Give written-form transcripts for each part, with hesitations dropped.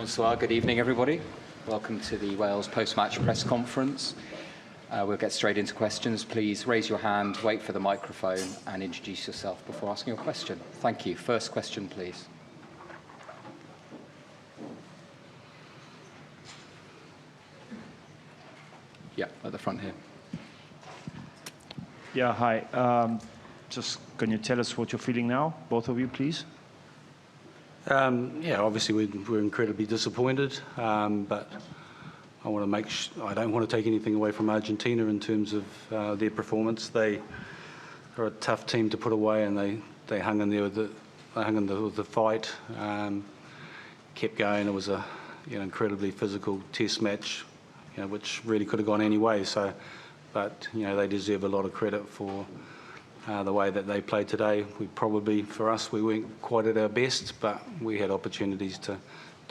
Bonsoir, good evening everybody. Welcome to the Wales post-match press conference. We'll get straight into questions. Please raise your hand, wait for the microphone and introduce yourself before asking your question. Thank you. First question, please. Yeah, at the front here. Yeah, hi. Just can you tell us what you're feeling now, both of you, please? Yeah, obviously we're incredibly disappointed, but I want to I don't want to take anything away from Argentina in terms of their performance. They are a tough team to put away, and they hung in there with the fight, kept going. It was a incredibly physical test match, which really could have gone any way. So, but they deserve a lot of credit for the way that they played today. For us, we weren't quite at our best, but we had opportunities to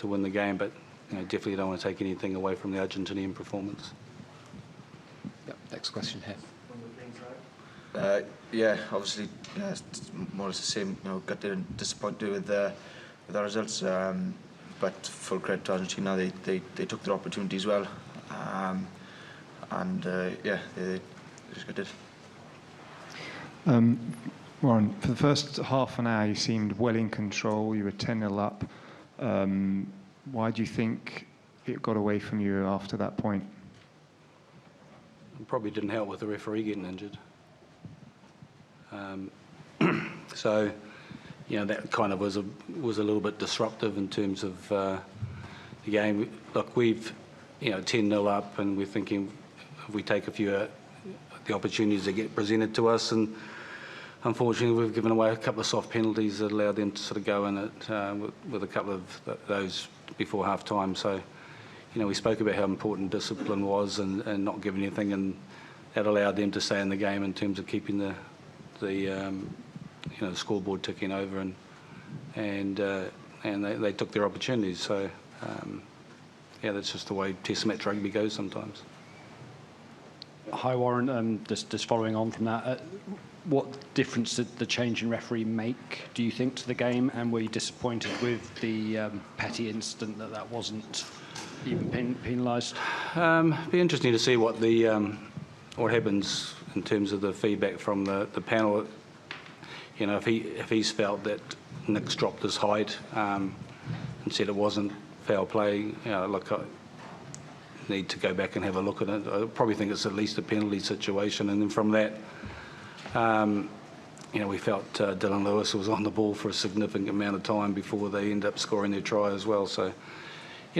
win the game. But definitely don't want to take anything away from the Argentinian performance. Yep, next question here. Yeah, obviously, it's more or less the same. Got disappointed with the results, but full credit to Argentina. They took their opportunities well, and yeah, they just got it. Warren, for the first half an hour, you seemed well in control. You were 10-0 up. Why do you think it got away from you after that point? It probably didn't help with the referee getting injured. So, that kind of was a little bit disruptive in terms of the game. Look, we've 10-0 up, and we're thinking if we take a few the opportunities that get presented to us, and unfortunately we've given away a couple of soft penalties that allowed them to sort of go in it with a couple of those before half time. So we spoke about how important discipline was and not giving anything, and that allowed them to stay in the game in terms of keeping the scoreboard ticking over, and they took their opportunities. So yeah, that's just the way test match rugby goes sometimes. Hi Warren, just following on from that, what difference did the change in referee make, do you think, to the game, and were you disappointed with the petty incident that wasn't even penalised? Be interesting to see what happens in terms of the feedback from the panel. If he's felt that Nick's dropped his height and said it wasn't foul play, look, I need to go back and have a look at it. I probably think it's at least a penalty situation, and then from that, we felt Dylan Lewis was on the ball for a significant amount of time before they end up scoring their try as well. So,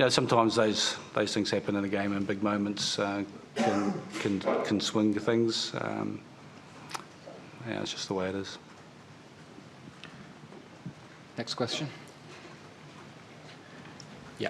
sometimes those things happen in a game, and big moments can swing things. Yeah, it's just the way it is. Next question. Yeah.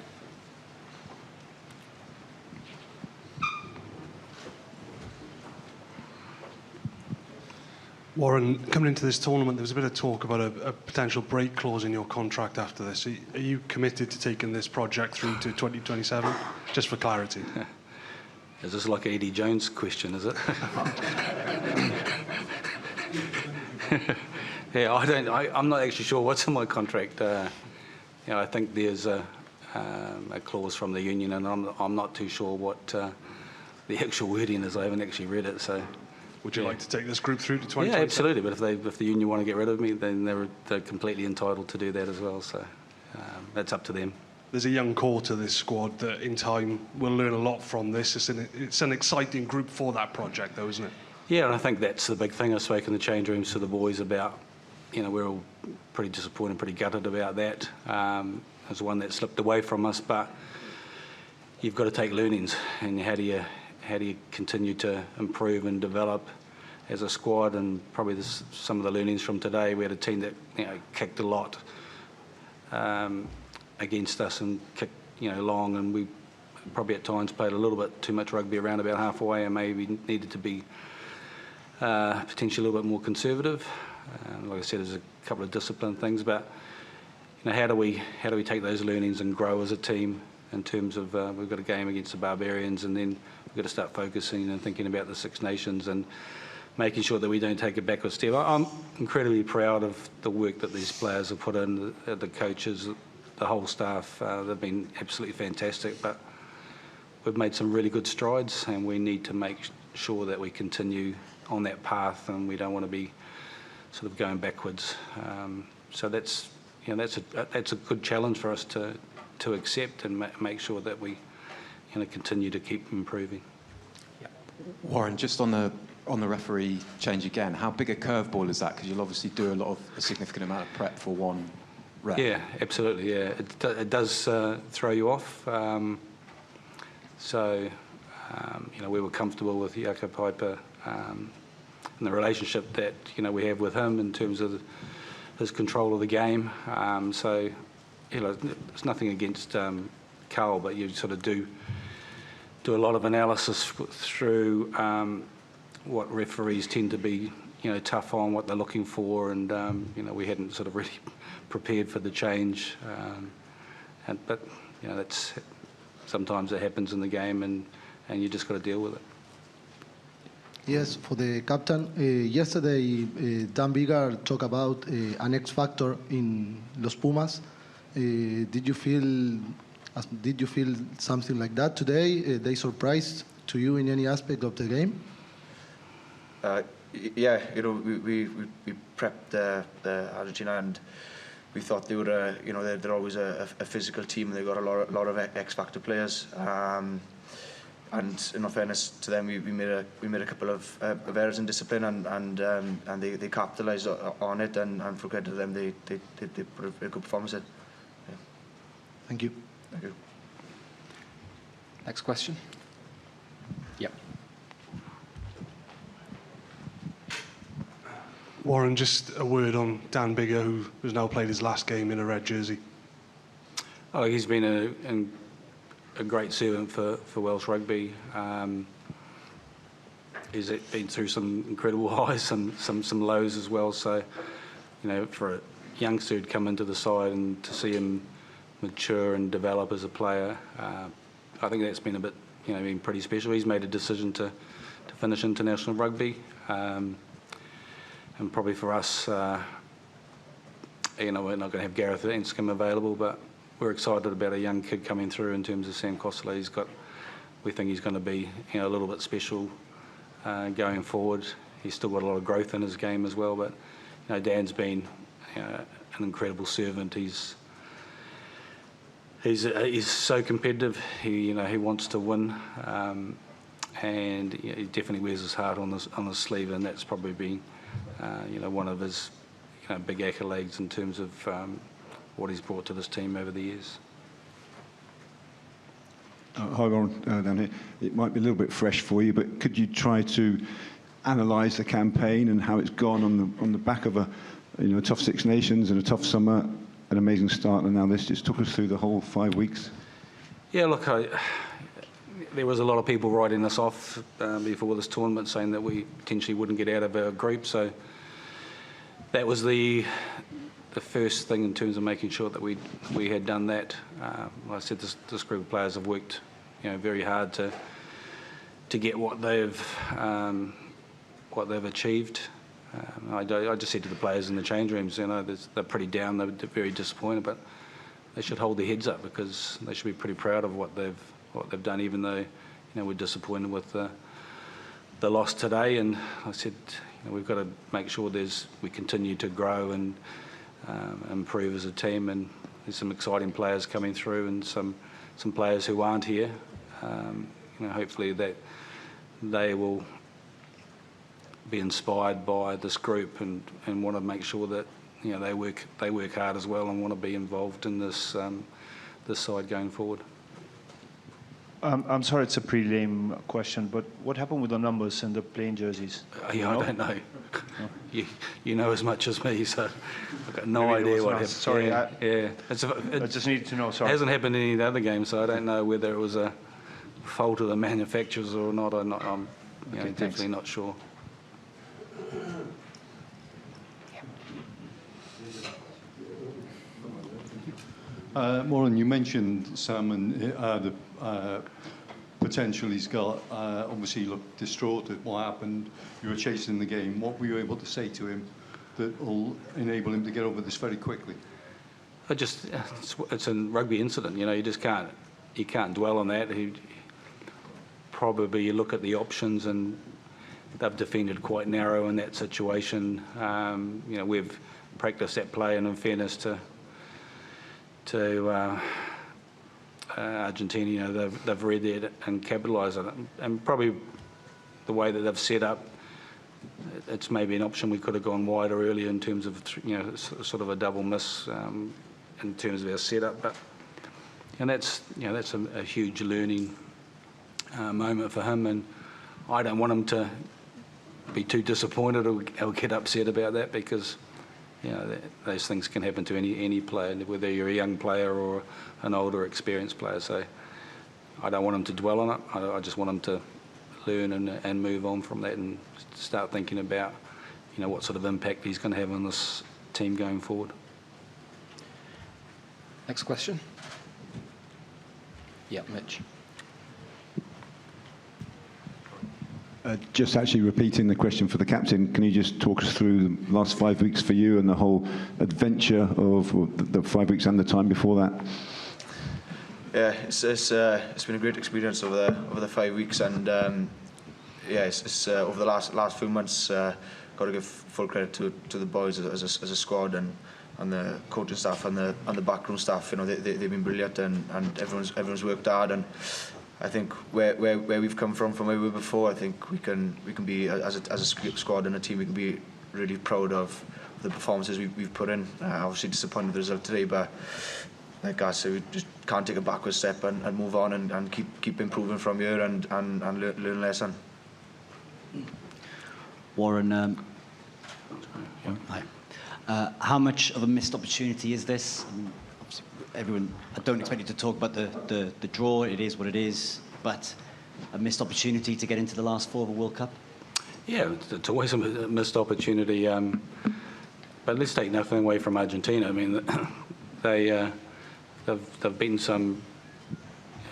Warren, coming into this tournament, there was a bit of talk about a potential break clause in your contract after this. Are you committed to taking this project through to 2027? Just for clarity. Is this like an Eddie Jones question, is it? Yeah, I'm not actually sure what's in my contract. I think there's a clause from the union, and I'm not too sure what the actual wording is. I haven't actually read it, so. Would you like to take this group through to 2027? Yeah, absolutely. But if the union want to get rid of me, then they're completely entitled to do that as well. So that's up to them. There's a young core to this squad that, in time, will learn a lot from this. It's an exciting group for that project, though, isn't it? Yeah, and I think that's the big thing. I spoke in the change rooms to the boys about. We're all pretty disappointed, pretty gutted about that. It's one that slipped away from us, but you've got to take learnings, and how do you continue to improve and develop as a squad? And probably some of the learnings from today. We had a team that kicked a lot against us and kicked long, and we probably at times played a little bit too much rugby around about halfway, and maybe needed to be potentially a little bit more conservative. Like I said, there's a couple of discipline things, but how do we take those learnings and grow as a team in terms of we've got a game against the Barbarians, and then we've got to start focusing and thinking about the Six Nations and making sure that we don't take a backward step. I'm incredibly proud of the work that these players have put in, the coaches, the whole staff, they've been absolutely fantastic, but we've made some really good strides, and we need to make sure that we continue on that path, and we don't want to be sort of going backwards. So that's a good challenge for us to accept and make sure that we continue to keep improving. Warren, just on the referee change again, how big a curveball is that? Because you'll obviously do a significant amount of prep for one rep. Yeah, absolutely. Yeah, it does throw you off. We were comfortable with Jaco Pijper and the relationship that we have with him in terms of his control of the game. It's nothing against Carl, but you sort of do a lot of analysis through what referees tend to be tough on, what they're looking for, and we hadn't sort of really prepared for the change. But that's sometimes it happens in the game, and you just got to deal with it. Yes, for the captain. Yesterday, Dan Biggar talked about an X factor in Los Pumas. Did you feel something like that today? They surprised to you in any aspect of the game? Yeah, we prepped the Argentina, and we thought they were, they're always a physical team. They've got a lot of X factor players. And in all fairness to them, we made a couple of errors in discipline, and they capitalised on it. And for credit to them, they put a good performance in. Yeah. Thank you. Thank you. Next question. Yep. Warren, just a word on Dan Biggar, who has now played his last game in a red jersey. Oh, he's been a great servant for Welsh rugby. He's been through some incredible highs and some lows as well. So, for a youngster who'd come into the side and to see him mature and develop as a player, I think that's been a bit, been pretty special. He's made a decision to finish international rugby, and probably for us, we're not going to have Gareth Anscombe available, but we're excited about a young kid coming through in terms of Sam Costello. We think he's going to be a little bit special going forward. He's still got a lot of growth in his game as well, but Dan's been an incredible servant. He's so competitive. He wants to win, and he definitely wears his heart on his sleeve, and that's probably been one of his big accolades in terms of what he's brought to this team over the years. Hi, Warren, down here. It might be a little bit fresh for you, but could you try to analyse the campaign and how it's gone on the back of a tough Six Nations and a tough summer, an amazing start, and now this? Just took us through the whole 5 weeks. Yeah, look, there was a lot of people writing us off before this tournament, saying that we potentially wouldn't get out of our group. So that was the first thing in terms of making sure that we had done that. Like I said, this group of players have worked very hard to get what they've achieved. I just said to the players in the change rooms, they're pretty down, they're very disappointed, but they should hold their heads up because they should be pretty proud of what they've done, even though we're disappointed with the loss today. And I said we've got to make sure we continue to grow and improve as a team, and there's some exciting players coming through and some players who aren't here. Hopefully that they will be inspired by this group and want to make sure that they work hard as well and want to be involved in this side going forward. I'm sorry, it's a pretty lame question, but what happened with the numbers and the plain jerseys? I don't know. You know as much as me, so I've got no idea what happened. Sorry. Yeah. I just need to know, sorry. It hasn't happened in any of the other games, so I don't know whether it was a fault of the manufacturers or not. I'm definitely not sure. Warren, you mentioned Sam and the potential he's got. Obviously, he looked distraught at what happened. You were chasing the game. What were you able to say to him that will enable him to get over this very quickly? It's a rugby incident, you know, you can't dwell on that. Probably you look at the options and they've defended quite narrow in that situation. You know, we've practiced that play, and in fairness to Argentina, you know, they've read that and capitalised on it. And probably the way that they've set up, it's maybe an option we could have gone wider earlier in terms of, you know, sort of a double miss in terms of our setup. And that's a huge learning moment for him, and I don't want him to be too disappointed or get upset about that, because, you know, those things can happen to any player, whether you're a young player or an older, experienced player. So I don't want him to dwell on it. I just want him to learn and move on from that and start thinking about, you know, what sort of impact he's going to have on this team going forward. Next question. Yeah, Mitch. Just actually repeating the question for the captain, can you just talk us through the last 5 weeks for you and the whole adventure of the 5 weeks and the time before that? Yeah, it's been a great experience over the 5 weeks, and yeah, it's over the last few months. Got to give full credit to the boys as a squad, and the coaching staff and the backroom staff. You know, they've been brilliant, and everyone's worked hard. And I think where we've come from where we were before, I think we can be, as a squad and a team, we can be really proud of the performances we've put in. Obviously disappointed with the result today, but like I said, we just can't take a backward step and move on and keep improving from here and learn a lesson. Warren, hi. How much of a missed opportunity is this? I mean, obviously, everyone, I don't expect you to talk about the draw. It is what it is, but a missed opportunity to get into the last four of a World Cup? Yeah, it's always a missed opportunity. But let's take nothing away from Argentina. I mean, they've beaten some.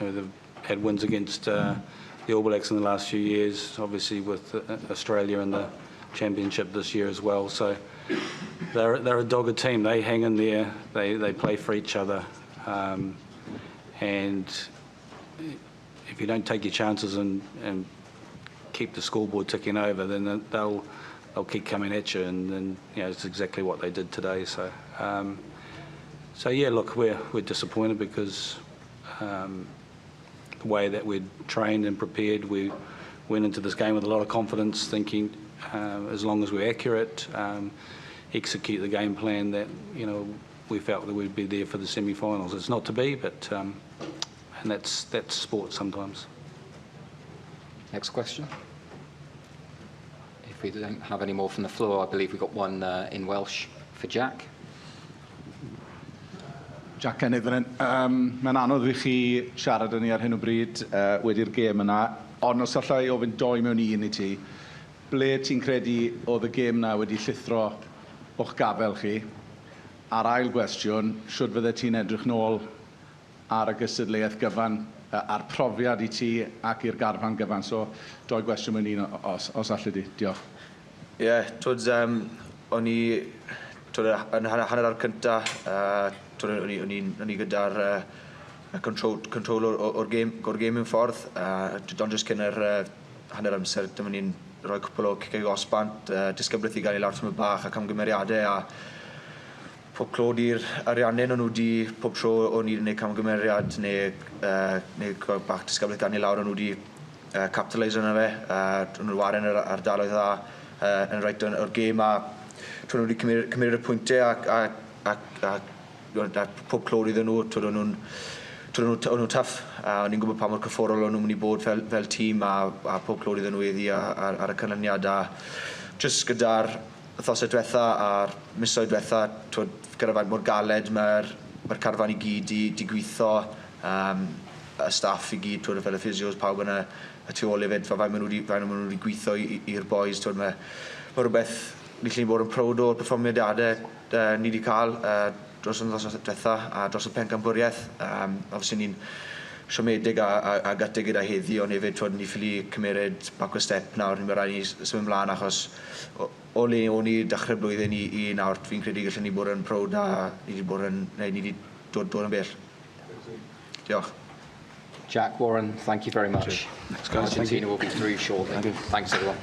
You know, they've had wins against the All Blacks in the last few years. Obviously, with Australia in the Championship this year as well. So they're a dogged team. They hang in there. They play for each other. And if you don't take your chances and keep the scoreboard ticking over, then they'll keep coming at you, and then, you know, it's exactly what they did today. So yeah, look, we're disappointed because the way that we'd trained and prepared, we went into this game with a lot of confidence, thinking as long as we're accurate, execute the game plan, that, you know, we felt that we'd be there for the semi-finals. It's not to be, but and that's sport sometimes. Next question. If we don't have any more from the floor, I believe we've got one in Welsh for Jack. Jack Kenneth fan hyn. Mae'n anodd i chi siarad yn ni ar hyn o bryd wedi'r gêm yna, ond os allai ofyn doi mewn un i ti, ble ti'n credu oedd y gêm yna wedi llithro o'ch gafel chi? A'r ail gwestiwn, siwr fydde ti'n edrych nôl ar y gystadleuaeth gyfan, a'r profiad i ti ac i'r garfan gyfan? So, doi gwestiwn mewn un os allai di. Diolch. Ie, o'n i yn hanner ar cynta, o'n i gyda'r control o'r gêm yn ffordd, ond jyst cyn yr hanner amser, dyma ni'n rhoi cwpl o cicau osbant, disgybleth i gael ei lawr tymor bach a camgymeriadau, a pob clod i'r ariannau o'n nhw di, pob tro o'n i'n gwneud camgymeriad neu bach disgybleth gael ei lawr, o'n nhw di capitalise yna fe, o'n nhw waren yr ardaloedd dda yn rhaid o'r gêm, a o'n nhw wedi cymryd y pwyntiau a pob clod iddyn nhw, o'n nhw'n tuff. O'n i'n gwybod pa mor cyfforol o'n nhw'n mynd i bod fel tîm, a pob clod iddyn nhw iddi ar y canlyniad. A jyst gyda'r wythnosau diwetha a'r misoedd diwetha, gyda faint mor galed mae'r carfan i gyd di gweithio, y staff i gyd, fel y physios, pawb yn y tu ôl hefyd, faint maen nhw wedi gweithio i'r boys. Mae rhywbeth ni llen bod yn prowd o'r perfformiadau ni wedi cael dros y wythnos diwetha a dros y pencampwriaeth. Obviously ni'n siomedig a gati gyda heddi, ond hefyd twyd ni ffili cymeryd backward step nawr, ni'n rhaid ni symud ymlaen achos o le o'n i dechrau blwyddyn i nawr, fi'n credu gallwn ni bod yn prowd a ni wedi dod yn bell. Diolch. Jack, Warren, thank you very much. Thanks, guys. Argentina will be through shortly. Thanks, everyone.